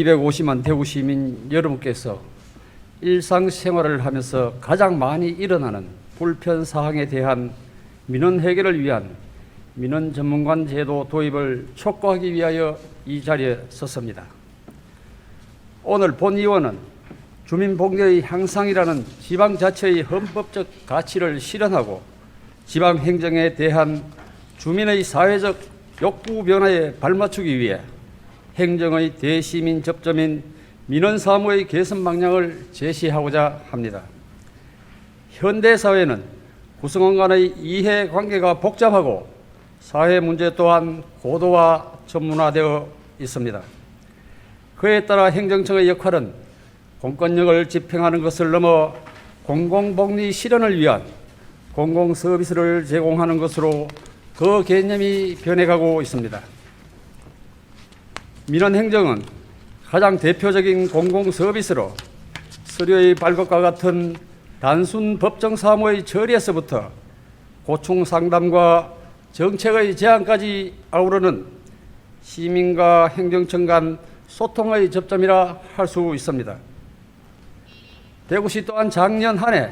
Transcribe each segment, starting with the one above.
250만 대구 시민 여러분께서 일상생활을 하면서 가장 많이 일어나는 불편 사항에 대한 민원 해결을 위한 민원 전문관 제도 도입을 촉구하기 위하여 이 자리에 섰습니다. 오늘 본의원은 주민복리의 향상이라는 지방자치의 헌법적 가치를 실현하고 지방행정에 대한 주민의 사회적 욕구 변화에 발맞추기 위해 행정의 대시민 접점인 민원사무의 개선 방향을 제시하고자 합니다. 현대사회는 구성원 간의 이해관계가 복잡하고 사회 문제 또한 고도화 전문화되어 있습니다. 그에 따라 행정청의 역할은 공권력을 집행하는 것을 넘어 공공복리 실현을 위한 공공서비스를 제공하는 것으로 그 개념이 변해가고 있습니다. 민원행정은 가장 대표적인 공공서비스로 서류의 발급과 같은 단순 법정사무의 처리에서부터 고충상담과 정책의 제안까지 아우르는 시민과 행정청 간 소통의 접점이라 할 수 있습니다. 대구시 또한 작년 한 해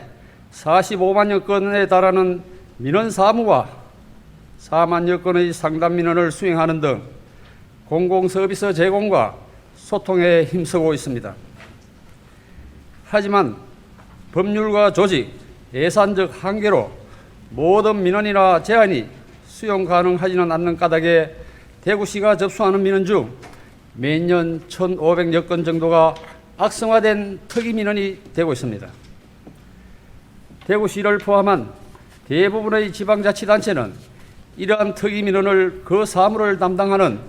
45만여 건에 달하는 민원사무와 4만여 건의 상담민원을 수행하는 등 공공서비스 제공과 소통에 힘쓰고 있습니다. 하지만 법률과 조직, 예산적 한계로 모든 민원이나 제안이 수용 가능하지는 않는 까닭에 대구시가 접수하는 민원 중 매년 1,500여 건 정도가 악성화된 특이 민원이 되고 있습니다. 대구시를 포함한 대부분의 지방자치단체는 이러한 특이 민원을 그 사무를 담당하는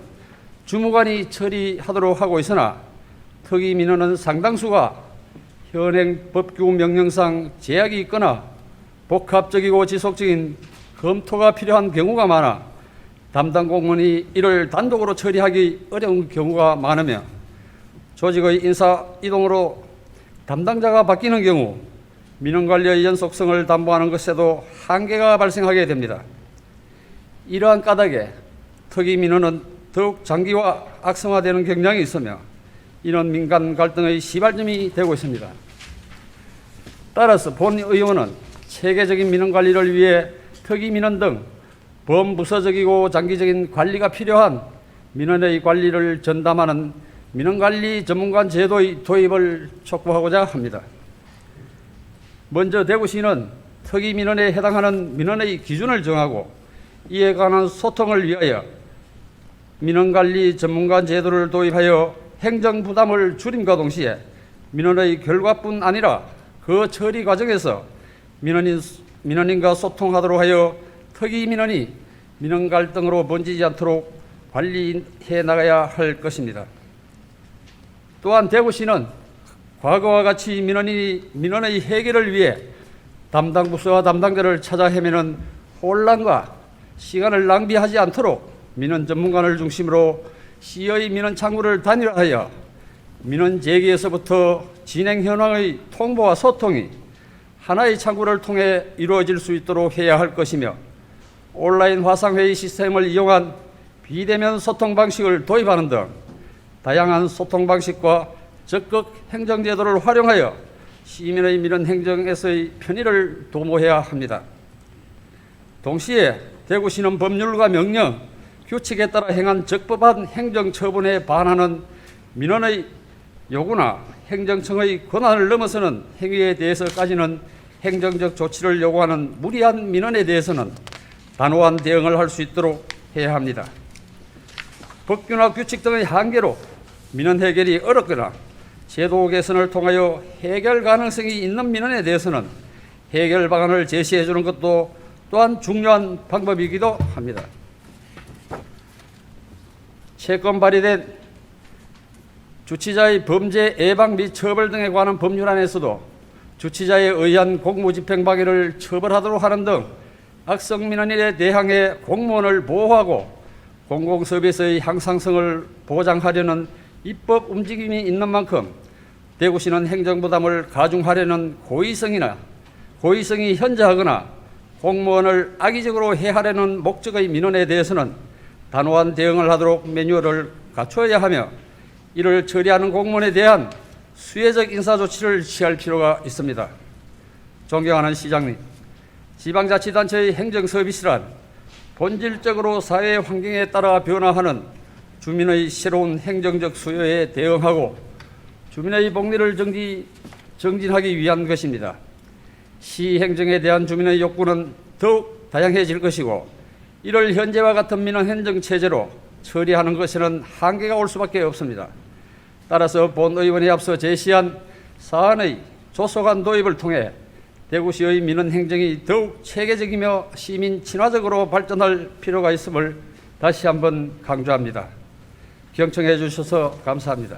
주무관이 처리하도록 하고 있으나 특이 민원은 상당수가 현행 법규 명령상 제약이 있거나 복합적이고 지속적인 검토가 필요한 경우가 많아 담당 공무원이 이를 단독으로 처리하기 어려운 경우가 많으며 조직의 인사 이동으로 담당자가 바뀌는 경우 민원관리의 연속성을 담보하는 것에도 한계가 발생하게 됩니다. 이러한 까닭에 특이 민원은 더욱 장기화 악성화되는 경향이 있으며 이런 민간 갈등의 시발점이 되고 있습니다. 따라서 본 의원은 체계적인 민원 관리를 위해 특이 민원 등 범부서적이고 장기적인 관리가 필요한 민원의 관리를 전담하는 민원관리 전문관 제도의 도입을 촉구하고자 합니다. 먼저 대구시는 특이 민원에 해당하는 민원의 기준을 정하고 이에 관한 소통을 위하여 민원관리 전문관 제도를 도입하여 행정부담을 줄임과 동시에 민원의 결과뿐 아니라 그 처리 과정에서 민원인과 소통하도록 하여 특이 민원이 민원 갈등으로 번지지 않도록 관리해 나가야 할 것입니다. 또한 대구시는 과거와 같이 민원의 해결을 위해 담당 부서와 담당자를 찾아 헤매는 혼란과 시간을 낭비하지 않도록 민원 전문관을 중심으로 시의 민원 창구를 단일화하여 민원 제기에서부터 진행 현황의 통보와 소통이 하나의 창구를 통해 이루어질 수 있도록 해야 할 것이며 온라인 화상회의 시스템을 이용한 비대면 소통 방식을 도입하는 등 다양한 소통 방식과 적극 행정제도를 활용하여 시민의 민원 행정에서의 편의를 도모해야 합니다. 동시에 대구시는 법률과 명령, 규칙에 따라 행한 적법한 행정처분에 반하는 민원의 요구나 행정청의 권한을 넘어서는 행위에 대해서까지는 행정적 조치를 요구하는 무리한 민원에 대해서는 단호한 대응을 할 수 있도록 해야 합니다. 법규나 규칙 등의 한계로 민원 해결이 어렵거나 제도 개선을 통하여 해결 가능성이 있는 민원에 대해서는 해결 방안을 제시해 주는 것도 또한 중요한 방법이기도 합니다. 채권 발의된 주치자의 범죄 예방 및 처벌 등에 관한 법률안에서도 주치자에 의한 공무집행 방해를 처벌하도록 하는 등 악성 민원에 대항해 공무원을 보호하고 공공서비스의 향상성을 보장하려는 입법 움직임이 있는 만큼 대구시는 행정부담을 가중하려는 고의성이 현저하거나 공무원을 악의적으로 해하려는 목적의 민원에 대해서는 단호한 대응을 하도록 매뉴얼을 갖추어야 하며 이를 처리하는 공무원에 대한 수혜적 인사조치를 취할 필요가 있습니다. 존경하는 시장님, 지방자치단체의 행정서비스란 본질적으로 사회 환경에 따라 변화하는 주민의 새로운 행정적 수요에 대응하고 주민의 복리를 정진하기 위한 것입니다. 시행정에 대한 주민의 욕구는 더욱 다양해질 것이고 이를 현재와 같은 민원 행정 체제로 처리하는 것에는 한계가 올 수밖에 없습니다. 따라서 본 의원이 앞서 제시한 사안의 조속한 도입을 통해 대구시의 민원 행정이 더욱 체계적이며 시민 친화적으로 발전할 필요가 있음을 다시 한번 강조합니다. 경청해 주셔서 감사합니다.